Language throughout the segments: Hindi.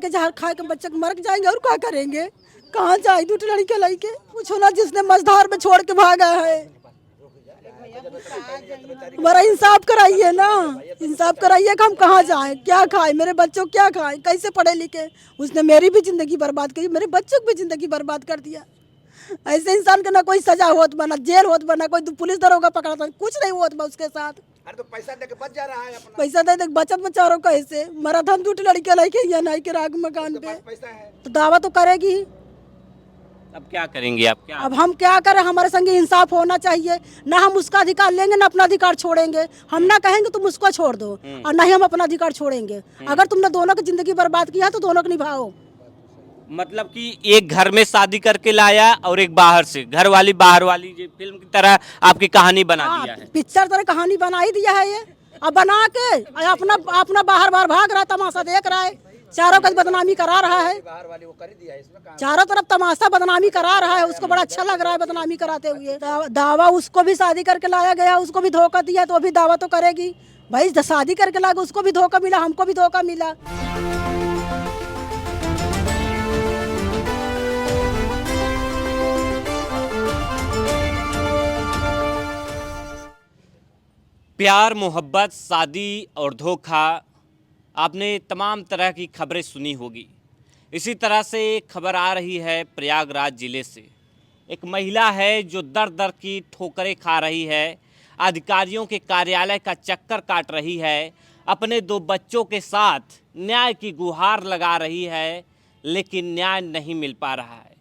के जहर खा के बच्चे मर जाएंगे और क्या करेंगे? कहाँ जाए दूसरी लड़के लड़के? पूछो ना, जिसने मझधार में छोड़ के भागा है। हमारा इंसाफ कराइए ना, इंसाफ कराइए कि हम कहाँ जाएं, क्या खाएं, मेरे बच्चों क्या खाएं, कैसे पढ़े लिखे? उसने मेरी भी जिंदगी बर्बाद करी, मेरे बच्चों की भी जिंदगी बर्बाद कर दिया। ऐसे इंसान का ना कोई सजा होत बना, जेल होत बना, कोई पुलिस दरोगा पकड़ा था, कुछ नहीं होत बा उसके साथ। अरे तो पैसा दे के बच जा रहा है अपना। पैसा दे बचत बचारो कैसे? मरा था दूसरी लड़के लड़के या नहीं के राग मकान पे, पैसा है तो दावा तो करेगी। अब क्या करेंगे आप? क्या अब हम क्या करें? हमारे संगे इंसाफ होना चाहिए ना। हम उसका अधिकार लेंगे ना अपना अधिकार छोड़ेंगे। हम ना कहेंगे तुम उसको छोड़ दो और ना ही हम अपना अधिकार छोड़ेंगे। अगर तुमने दोनों की जिंदगी बर्बाद किया तो दोनों को निभाओ। मतलब कि एक घर में शादी करके लाया और एक बाहर से, घर वाली बाहर वाली, जो फिल्म की तरह आपकी कहानी बना दिया है। पिक्चर तरह कहानी बना ही दिया है ये। अब बना के अपना अपना बाहर बाहर भाग रहा है, तमाशा देख रहा है, चारों का बदनामी करा रहा है। बाहर वाली वो कर ही दिया इसमें काम। चारों तरफ तमाशा बदनामी करा रहा है, उसको बड़ा अच्छा लग रहा है बदनामी कराते हुए। दावा उसको भी शादी करके लाया गया, उसको भी धोखा दिया तो अभी दावा तो करेगी भाई। शादी करके लाया, उसको भी धोखा मिला, हमको भी धोखा मिला। प्यार, मोहब्बत, शादी और धोखा, आपने तमाम तरह की खबरें सुनी होगी। इसी तरह से एक खबर आ रही है प्रयागराज ज़िले से। एक महिला है जो दर दर की ठोकरें खा रही है, अधिकारियों के कार्यालय का चक्कर काट रही है, अपने 2 बच्चों के साथ न्याय की गुहार लगा रही है, लेकिन न्याय नहीं मिल पा रहा है।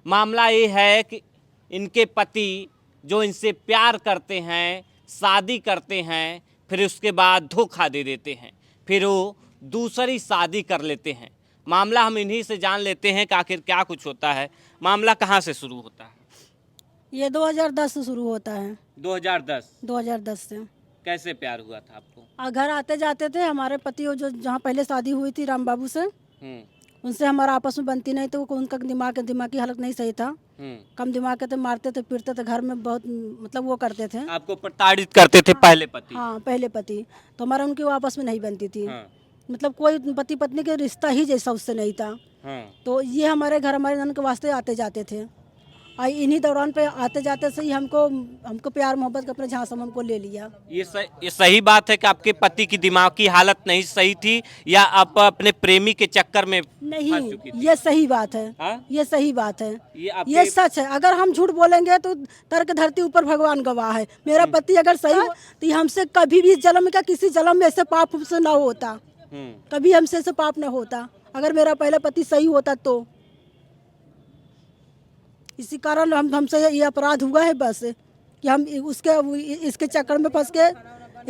मामला ये है कि इनके पति जो इनसे प्यार करते हैं, शादी करते हैं, फिर उसके बाद धोखा दे देते हैं, फिर वो दूसरी शादी कर लेते हैं। मामला हम इन्हीं से जान लेते हैं कि आखिर क्या कुछ होता है। मामला कहाँ से शुरू होता है? ये 2010 से शुरू होता है। 2010 से कैसे प्यार हुआ था आपको? घर आते जाते थे। हमारे पति वो जो जहाँ पहले शादी हुई थी राम बाबू से, उनसे हमारा आपस में बनती नहीं, तो उनका दिमागी हालत नहीं सही था। कम दिमाग के थे, मारते थे, पीटते थे, घर में बहुत मतलब वो करते थे। आपको प्रताड़ित करते थे पहले पति? हाँ, पहले पति। तो हमारा उनकी वो आपस में नहीं बनती थी। हाँ। मतलब कोई पति पत्नी के रिश्ता ही जैसा उससे नहीं था। हाँ। तो ये हमारे घर हमारे नन के वास्ते आते जाते थे। और इन्हीं दौरान पे आते जाते से ही हमको प्यार मोहब्बत के अपने झांसा में हमको ले लिया। ये सही बात है कि आपके पति की दिमागी हालत नहीं सही थी, या आप अपने प्रेमी के चक्कर में नहीं? फंस चुकी थी? ये सही बात है। हाँ? ये सही बात है, ये ये सच है। अगर हम झूठ बोलेंगे तो तर्क धरती ऊपर भगवान गवाह है। मेरा पति अगर सही हो तो ये हमसे कभी भी जन्म का किसी जन्म में ऐसे पाप हमसे ना होता, कभी हमसे ऐसे पाप ना होता अगर मेरा पहला पति सही होता तो। इसी कारण हमसे ये अपराध हुआ है बस, कि हम इसके चक्कर में फंस के,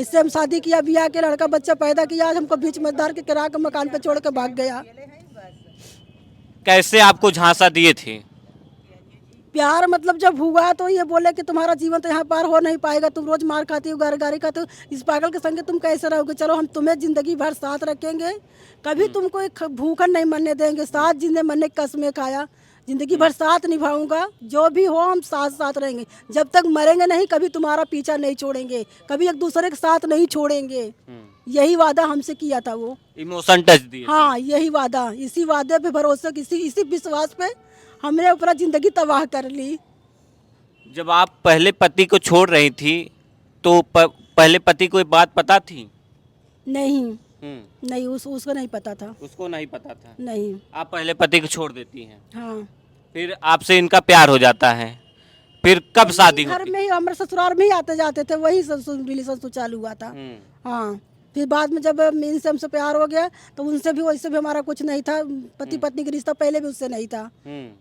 इससे हम शादी किया, ब्याह के, लड़का बच्चा पैदा किया, आज हमको बीच में दार के किराए के मकान पे छोड़ के भाग गया। कैसे आपको झांसा दिए थे? प्यार मतलब जब हुआ तो ये बोले कि तुम्हारा जीवन तो यहाँ पार हो नहीं पाएगा, तुम रोज मार खाती हो, गारी खाते हो, इस पागल के संग तुम कैसे रहोगे? चलो हम तुम्हें जिंदगी भर साथ रखेंगे, कभी तुमको एक भूखा नहीं मरने देंगे। साथ जिंदे मरने की कसमें खाया, जिंदगी भर साथ निभाऊंगा, जो भी हो हम साथ साथ रहेंगे, जब तक मरेंगे नहीं, कभी तुम्हारा पीछा नहीं छोड़ेंगे, कभी एक दूसरे के साथ नहीं छोड़ेंगे। यही वादा हमसे किया था वो। इमोशन टच दिए? हाँ, यही वादा, इसी वादे पे भरोसे, इसी विश्वास पे हमने अपना जिंदगी तबाह कर ली। जब आप पहले पति को छोड़ रही थी तो पहले पति को ये बात पता थी? नहीं, नहीं, उसको नहीं पता था। उसको नहीं पता था? नहीं। आप पहले पति को छोड़ देती हैं, हाँ। फिर आपसे इनका प्यार हो जाता है, फिर कब शादी होती? घर में ही, हमारे ससुराल में ही आते जाते थे, वही रिलेशन तो चालू हुआ था। हाँ, फिर बाद में जब इनसे हमसे प्यार हो गया तो उनसे भी वैसे भी हमारा कुछ नहीं था, पति पत्नी का रिश्ता पहले भी उससे नहीं था।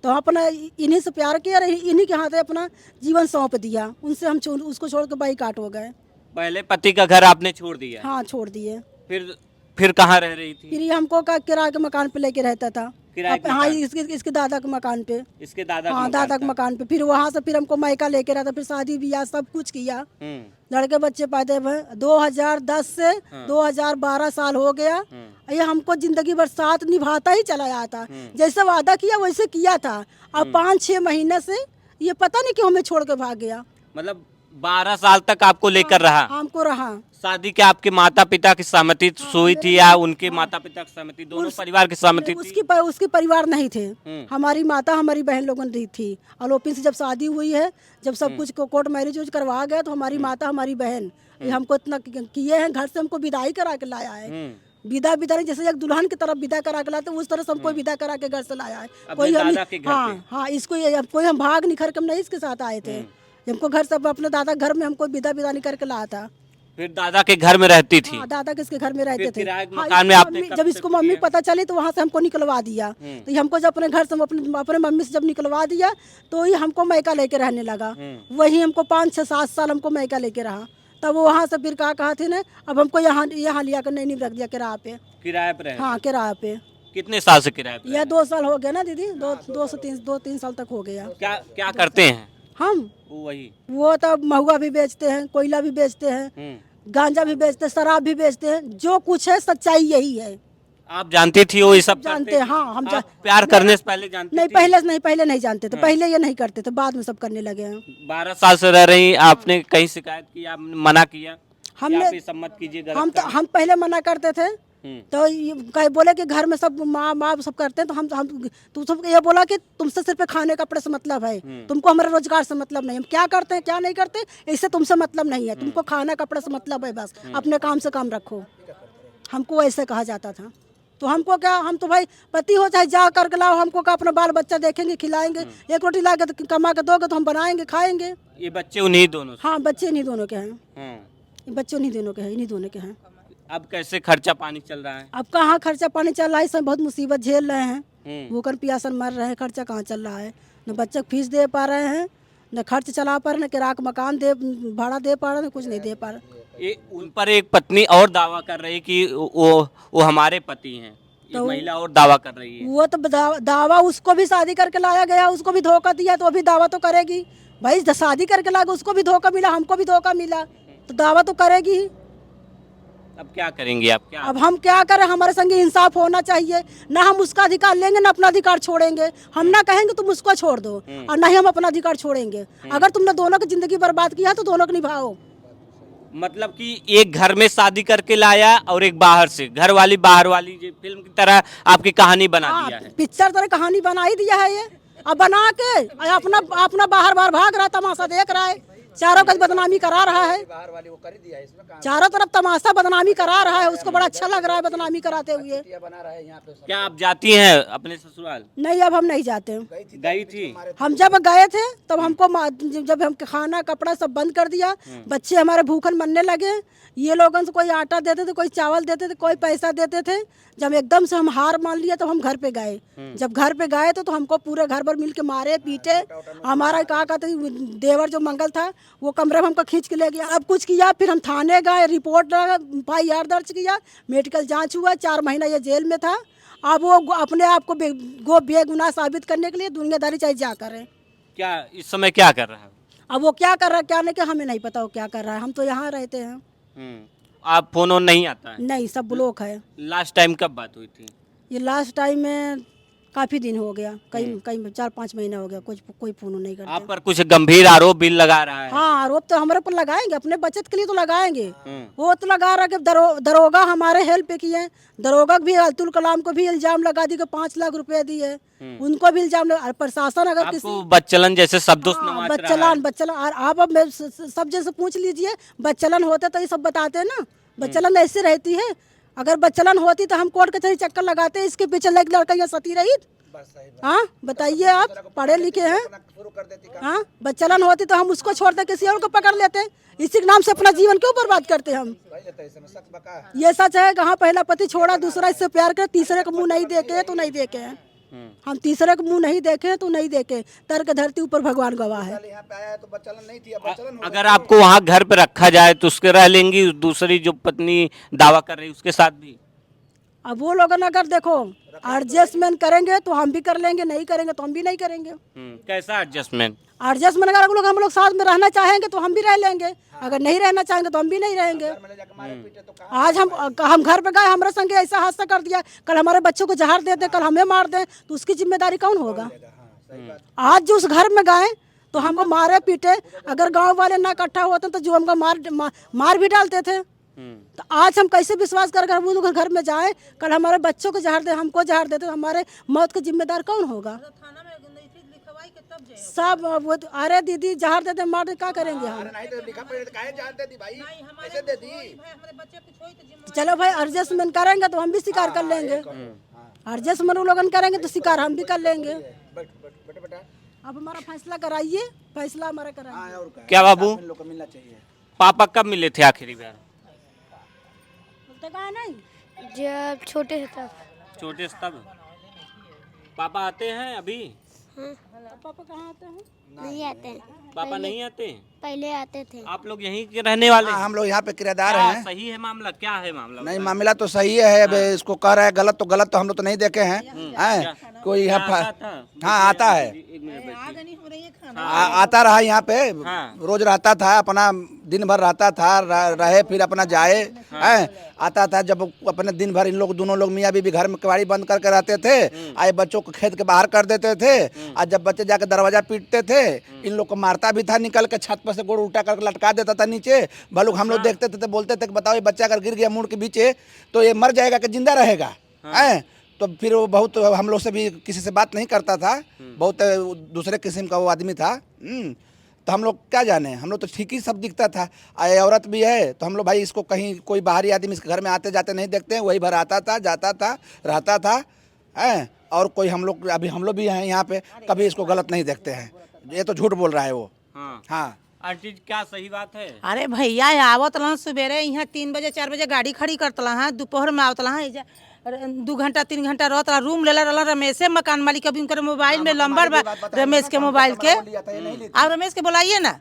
तो हम अपना इन्हीं से प्यार किया, इन्हीं के हाथ अपना जीवन सौंप दिया। उनसे हम उसको छोड़ के बाइकाट हो गए। पहले पति का घर आपने छोड़ दिया? हाँ, छोड़ दिए। फिर कहाँ रह रही थी? फिर ये हमको किराए के मकान पे लेके रहता था। हाँ, इसके दादा के मकान पे। इसके दादा? हाँ, दादा के मकान पे। फिर वहाँ से फिर हमको मायका लेके रहता, फिर शादी ब्याह सब कुछ किया, लड़के बच्चे पैदा हुए। 2010 से 2012 साल हो गया। ये हमको जिंदगी भर साथ निभाता ही चला जाता, जैसे वादा किया वैसे किया था। अब 5-6 महीने से ये पता नहीं क्यों हमें छोड़ के भाग गया। मतलब 12 साल तक आपको लेकर रहा। हमको रहा। शादी के आपके माता पिता की सहमति हुई थी या उनके माता पिता की सहमति, दोनों परिवार की सहमति थी? उसकी परिवार नहीं थे। हमारी माता हमारी बहन लोगों की थी। आलोपी से जब शादी हुई है, जब सब कुछ कोर्ट मैरिज करवा गए, तो हमारी माता हमारी बहन ये हमको इतना किए हैं, घर से हमको विदाई करा के लाया है। विदा जैसे एक दुल्हन की तरफ विदा करा के लाते, उस तरह से हमको विदा करा के घर से लाया है। कोई हम हाँ इसको कोई हम भाग निखर के नहीं इसके साथ आए थे। हमको घर से अपने दादा घर में हमको विदा नहीं करके लाया था। फिर दादा के घर में रहती थी? दादा किसके घर में रहते थे। मकान में आपने जब इसको मम्मी पता चली तो वहाँ से हमको निकलवा दिया। तो ये हमको जब अपने घर से अपने मम्मी से जब निकलवा दिया तो ये हमको मैका लेके रहने लगा। वही हमको 5, 6, 7 साल हमको मैका लेके रहा। तब वो वहाँ से फिर कहा थे ना, अब हमको यहाँ लिया कर नहीं रख दिया किराए पे। किराए पे? हाँ किराए पे। कितने साल से किराए पे? यह 2 साल हो गया ना दीदी, 2-3 साल तक हो गया। क्या करते हैं हम? वही वो तो महुआ भी बेचते हैं, कोयला भी बेचते हैं, गांजा भी बेचते हैं, शराब भी बेचते हैं। जो कुछ है सच्चाई यही है। आप जानती थी वो ये सब जानते हैं? हाँ हम प्यार करने से पहले जानते नहीं, पहले नहीं जानते थे। पहले ये नहीं करते थे, बाद में सब करने लगे हैं। 12 साल से रह रही, आपने कहीं शिकायत की, आपने मना किया? हमने सम्मत कीजिए। हम पहले मना करते थे तो ये बोले कि घर में सब माँ सब करते हैं, तो हम तो सब ये बोला कि तुमसे सिर्फ खाने कपड़े से मतलब है, तुमको हमारे रोजगार से मतलब नहीं। हम क्या करते हैं क्या नहीं करते इससे तुमसे मतलब नहीं है, तुमको खाना कपड़े से मतलब है, बस अपने काम से काम रखो। हमको ऐसे कहा जाता था। तो हमको क्या, हम तो भाई पति हो चाहे जा करके लाओ, हमको क्या अपना बाल बच्चा देखेंगे, खिलाएंगे। एक रोटी ला के कमा के दोगे तो हम बनाएंगे खाएंगे। ये बच्चे उन्हीं दोनों? हाँ बच्चे इन्हीं दोनों के हैं। बच्चे इन्हीं दोनों के हैं, इन्हीं दोनों के हैं। अब कैसे खर्चा पानी चल रहा है? अब कहाँ खर्चा पानी चल रहा है, सब बहुत मुसीबत झेल रहे हैं, भूखन प्यासन मर रहे हैं। खर्चा कहाँ चल रहा है? न बच्चे फीस दे पा रहे हैं, न खर्च चला पा रहे, न किराया मकान भाड़ा दे पा रहे, न कुछ नहीं दे पा रहे। उन पर एक पत्नी और दावा कर रही कि वो हमारे पति हैं। तो महिला और दावा कर रही है। वो तो दावा उसको भी शादी करके लाया गया, उसको भी धोखा दिया तो अभी दावा तो करेगी भाई। शादी करके लाया, उसको भी धोखा मिला, हमको भी धोखा मिला, तो दावा तो करेगी। अब क्या करेंगे आप? अब हम क्या करें? हमारे संगे इंसाफ होना चाहिए। ना हम उसका अधिकार लेंगे ना अपना अधिकार छोड़ेंगे। हम ना कहेंगे तुम उसको छोड़ दो और ना ही हम अपना अधिकार छोड़ेंगे। अगर तुमने दोनों की जिंदगी बर्बाद किया तो दोनों को निभाओ। मतलब कि एक घर में शादी करके लाया और एक बाहर से, घर वाली बाहर वाली, फिल्म की तरह आपकी कहानी बना दिया है। पिक्चर तरह कहानी बना ही दिया है ये। अब बना के अपना बाहर भाग रहा है, तमाशा देख रहा है, चारों का बदनामी करा रहा है। बाहर वाली वो कर दिया है, इसमें चारों तरफ तमाशा बदनामी करा रहा है, उसको बड़ा अच्छा लग रहा है बदनामी कराते हुए। बना रहा है यहाँ पे। क्या आप जाती हैं अपने ससुराल? नहीं, अब हम नहीं जाते। गई थी? हम जब गए थे तब हमको जब हम खाना कपड़ा सब बंद कर दिया, बच्चे हमारे भूखन मरने लगे। ये लोगों से कोई आटा देते थे, कोई चावल देते थे, कोई पैसा देते थे। जब एकदम से हम हार मान लिया तब हम घर पे गए। जब घर पे गए तो हम हमको पूरे घर भर मिल के मारे पीटे। हमारा क्या कहते देवर जो मंगल था वो कमरे में हमको खींच के ले गया। अब कुछ किया, फिर हम थाने गए, रिपोर्ट FIR दर्ज किया, मेडिकल जांच हुआ, 4 महीना ये जेल में था। अब वो अपने आप को बेगुनाह साबित करने के लिए दुनियादारी चाहे जा कर रहे। क्या इस समय क्या कर रहा है? अब वो क्या कर रहा है क्या नहीं, हमें नहीं पता वो क्या कर रहा है। हम तो यहाँ रहते हैं। आप फोन ऑन नहीं आता है? नहीं, सब ब्लॉक है। लास्ट टाइम कब बात हुई थी? ये लास्ट टाइम में काफी दिन हो गया, कई 4-5 महीना हो गया, कोई फोन नहीं करता। आप पर कुछ गंभीर आरोप भी लगा रहा है? हाँ, आरोप तो हमारे पर लगाएंगे, अपने बचत के लिए तो लगाएंगे। वो तो लगा रहा कि दरोगा हमारे हेल्प किए। दरोगा भी अब्दुल कलाम को भी इल्जाम लगा दी कि 5 लाख रुपए दिए, उनको भी इल्जाम लगा। प्रशासन अगर किसी बच्चलन जैसे शब्दों से नवाज रहा है। बच्चलन आप अब सब जैसे पूछ लीजिए, बच्चलन होते तो ये सब बताते ना। बच्चलन ऐसे रहती है, अगर बच्चलन होती तो हम कोर्ट कचहरी चक्कर लगाते। इसके पीछे लड़का यहाँ सती रही। हाँ बताइए, आप पढ़े लिखे हैं। हाँ, बच्चलन होती तो हम उसको छोड़ते, किसी और को पकड़ लेते। इसी के नाम से अपना जीवन क्यों बर्बाद करते हम? ये सच है। कहाँ पहला पति छोड़ा, दूसरा इससे प्यार करे, तीसरे को मुंह नहीं देखे तो नहीं देखे। हम तीसरे को मुंह नहीं देखे तो नहीं देखे। तर्क धरती ऊपर भगवान गवाह है। अगर आपको वहाँ घर पे रखा जाए तो उसके रह लेंगी, दूसरी जो पत्नी दावा कर रही उसके साथ भी? अब वो लोग अगर देखो एडजस्टमेंट करेंगे तो हम भी कर लेंगे, नहीं करेंगे तो हम भी नहीं करेंगे। कैसा एडजस्टमेंट? एडजस्टमेंट अगर हम लोग साथ में रहना चाहेंगे तो हम भी रह लेंगे, अगर नहीं रहना चाहेंगे तो हम भी नहीं रहेंगे। आज हम घर पे गए, हमारे संगे ऐसा हादसा कर दिया, कल हमारे बच्चों को जहर दे दे, कल हमें मार दे, तो उसकी जिम्मेदारी कौन होगा? आज जो उस घर में गए तो हमको मारे पीटे। अगर गांव वाले ना इकट्ठा होते तो जो हमको मार भी डालते थे। तो आज हम कैसे विश्वास कर वो लोग घर में जाए, कल हमारे बच्चों को जहर दे, हमको जहर देते तो हमारे मौत का जिम्मेदार कौन होगा? सब वो अरे दीदी जहर देते मार दे, क्या करेंगे हम? नहीं तो लिखा पढ़ा काहे जानते थी भाई, ऐसे दे दी। चलो भाई एडजस्टमेंट करेंगे तो हम भी शिकार कर लेंगे, एडजस्टमेंट लोगन करेंगे तो शिकार हम भी कर लेंगे। बेटा अब हमारा फैसला कराइए, फैसला हमारा कराइए। और क्या बाबू, इन लोग को मिलना चाहिए। पापा कब मिले थे आखिरी बार? बोलते कहा नहीं, जब छोटे थे तब। छोटे से तब। पापा आते हैं अभी? पापा कहाँ आते हैं? नहीं आते हैं, पापा नहीं आते? पहले आते थे। आप लोग यहीं के रहने वाले हाँ, हैं? हम लोग यहाँ पे किराएदार क्या हैं। सही है मामला? क्या है मामला? नहीं मामला तो सही है, अब इसको कह रहा है गलत, तो गलत तो हम लोग तो नहीं देखे हैं। हैं कोई यहाँ हाँ आता है, एक मिनट बैठिए। आता रहा यहाँ पे, हाँ। रोज रहता था, अपना दिन भर रहता था, रहे फिर अपना जाए। हैं आता था जब अपने दिन भर इन लोग दोनों लोग मियाँ बीबी घर में केवाड़ी बंद करके रहते थे, आए बच्चों को खेत के बाहर कर देते थे। आज जब बच्चे जाके दरवाजा पीटते थे, इन लोग को मारता भी था, निकल के छत पर से गोड़ उल्टा करके लटका देता था नीचे। भालू हम लोग देखते थे तो बोलते थे कि बताओ ये बच्चा अगर गिर गया मुड़ के पीछे तो ये मर जाएगा कि जिंदा रहेगा? हैं तो फिर वो बहुत हम लोग से भी किसी से बात नहीं करता था, बहुत दूसरे किस्म का वो आदमी था। तो हम लोग क्या जाने, हम लोग तो ठीक ही सब दिखता था। आए औरत भी है तो हम लोग भाई इसको कहीं कोई बाहरी आदमी इसके घर में आते जाते नहीं देखते हैं, वही भर आता था, जाता था, रहता था। हैं और कोई हम लोग अभी हम लोग भी हैं यहाँ पे, कभी इसको गलत नहीं देखते हैं। ये तो झूठ बोल रहा है वो। हाँ आंटी क्या सही बात है? अरे भैया आवत रहा सवेरे यहाँ 3 बजे 4 बजे गाड़ी खड़ी करतला हाँ, दोपहर में आवतला हाँ, 2 घंटा 3 घंटा रहत रहा। रूम लेला रहा रमेशे मकान मालिक, अभी उनकर मोबाइल में नंबर बा रमेश के मोबाइल के। आप रमेश के बुलाइए ना,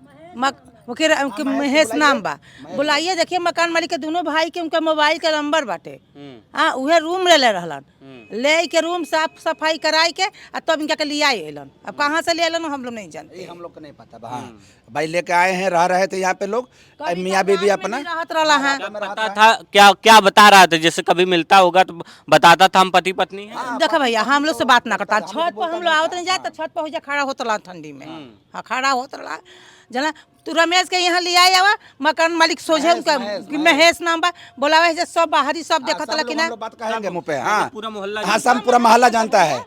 महेश नाम बा, बुलाइए, देखिए मकान मालिक के दोनों भाई के उनका मोबाइल के नंबर बाटे। हाँ उहे रूम ले रहलन, ले के रूम साफ सफाई कराई के आ तब इनका के लिया एलन। अब कहाँ से ले एलन हम लोग नहीं जानते, हम लोग को नहीं पता। हाँ भाई लेके आए हैं, रह रहे थे यहाँ पे लोग, मियाँ बीबी अपना रहत रहा है। पता था क्या क्या बता रहा था? जैसे कभी मिलता होगा तो बताता था हम पति पत्नी हैं। देखो भैया हम लोग से बात ना करता, छत पर हम लोग आवत नहीं जाते, छत पर हो जा खड़ा होता रहा ठंडी में। हाँ खड़ा होता रहा जना। तू रमेश के यहाँ लिया आवा, मकान मालिक सोझे उनका महेश नाम बा, बोलावे है सब बाहरी सब देखत ला कि ना। बात कहेंगे मुँह पे। हाँ पूरा मोहल्ला हाँ सब पूरा मोहल्ला जानता है।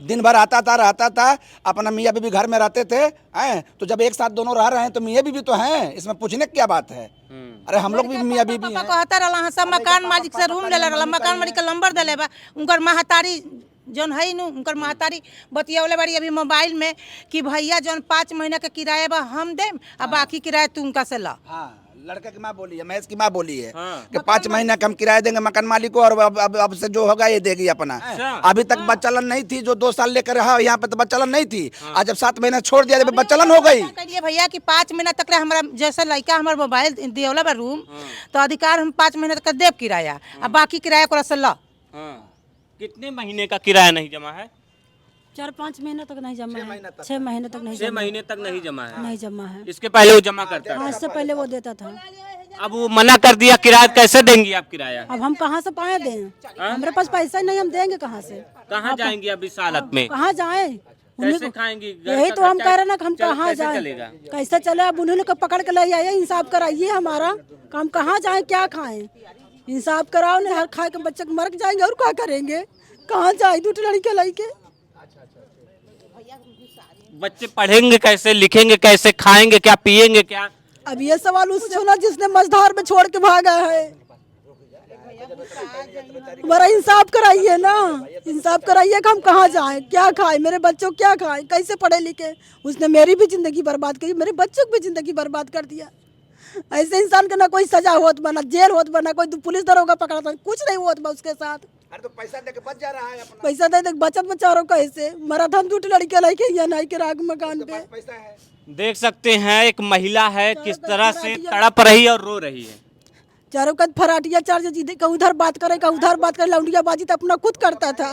दिन भर आता था, रहता था, अपना मियाँ बीबी घर में रहते थे। हैं तो जब एक साथ दोनों रह रहे हैं तो मियाँ बीबी तो हैं, इसमें पूछने की क्या बात है? अरे हम लोग भी मियाँ बीबी हैं। कहता रहा सब मकान मालिक से रूम ले रहा, मकान मालिक का नंबर दे बा, उनकर महतारी जौन है नु उनकर महतारी बतियावले बाड़ी अभी मोबाइल में कि भैया जौन 5 महीना का किराया बा हम देम आ बाकी किराया तू उनका से ला। हाँ लड़के की माँ बोली है, महेश की माँ बोली है कि 5 महीना का हम किराया देंगे मकान मालिक को, और अब से जो होगा ये देगी अपना। अभी तक बच्चलन नहीं थी, जो 2 साल लेकर रहा यहाँ पे तो बच्चलन नहीं थी। आज जब 7 महीना छोड़ दिया जब बच्चलन हो गई। कहिए भैया कि 5 महीना तक हमारा जैसे लड़का हमारा मोबाइल दियोला बा रूम, तो अधिकार हम 5 महीना तक देव किराया आ बाकी किराया को से ला। कितने महीने का किराया नहीं जमा है? 4-5 महीने तक नहीं जमा है, 6 महीने तक नहीं 6 महीने तक नहीं जमा है। नहीं जमा है। इसके पहले वो जमा करता था? आज से पहले वो देता था। अब वो मना कर दिया, किराया कैसे देंगी आप किराया? अब हम कहाँ से पाए दें, हमारे पास पैसा नहीं, हम देंगे कहाँ से? कहाँ जाएंगी अब इस हालत में? कहाँ जाए? कैसे खाएंगी? यही तो हम कह रहे ना कि हम कहाँ जाए, कैसे चले? अब उन्होंने को पकड़ के ले आए, इंसाफ कराइए हमारा, हम कहाँ जाए, क्या खाएं? इंसाफ कराओ, नहीं हर खा के बच्चे मर जाएंगे और क्या करेंगे? कहाँ जाए? 2 लड़के लड़के बच्चे पढ़ेंगे कैसे, लिखेंगे कैसे, खाएंगे क्या, पिएंगे क्या? अब ये सवाल उससे होना जिसने मझधार में छोड़ के भागा है। हमारा इंसाफ कराइए ना, इंसाफ कराइए कि हम कहाँ जाएं, क्या खाएं, मेरे बच्चों क्या खाएं, कैसे पढ़े लिखे? उसने मेरी भी जिंदगी बर्बाद करी, मेरे बच्चों की भी जिंदगी बर्बाद कर दिया। ऐसे इंसान का ना कोई सजा होत बना, जेल होत बना, कोई पुलिस दरोगा पकड़ा था, कुछ नहीं होत बा उसके साथ। अरे तो पैसा दे के बच जा रहा है अपना। पैसा दे बचत बेचारों कैसे मरा था? हम 2 लड़के लेके या नहीं के राग मकान पे। पैसा है। देख सकते हैं एक महिला है किस तरह से तड़प रही और रो रही है। चारों का फराटिया चार्ज का उधर बात करे, का उधर बात करे, लौंडिया बाजी तो अपना खुद करता था।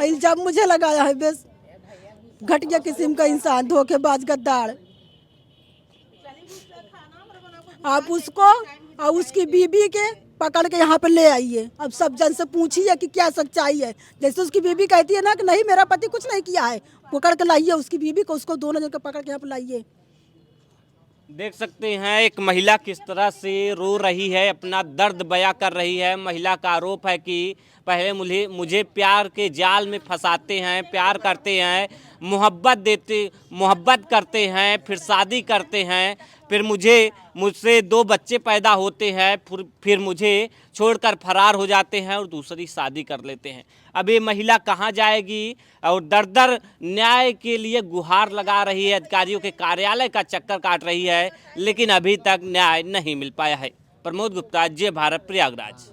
इल्जाम मुझे लगाया है, बेस घटिया किस्म का इंसान, धोखेबाज, गद्दार। आप उसको और उसकी बीबी के पकड़ के यहाँ पे ले आइए, अब सब जन से पूछिए कि क्या सच्चाई है। जैसे उसकी बीबी कहती है ना कि नहीं मेरा पति कुछ नहीं किया है, पकड़ के लाइए उसकी बीबी को, उसको दोनों जन को पकड़ के यहाँ पे लाइए। देख सकते हैं एक महिला किस तरह से रो रही है, अपना दर्द बयां कर रही है। महिला का आरोप है कि पहले मुझे प्यार के जाल में फंसाते हैं, प्यार करते हैं, मोहब्बत करते हैं, फिर शादी करते हैं, फिर मुझसे 2 बच्चे पैदा होते हैं, फिर मुझे छोड़कर फरार हो जाते हैं और दूसरी शादी कर लेते हैं। अब ये महिला कहाँ जाएगी और दर न्याय के लिए गुहार लगा रही है, अधिकारियों के कार्यालय का चक्कर काट रही है, लेकिन अभी तक न्याय नहीं मिल पाया है। प्रमोद गुप्ता, जय भारत, प्रयागराज।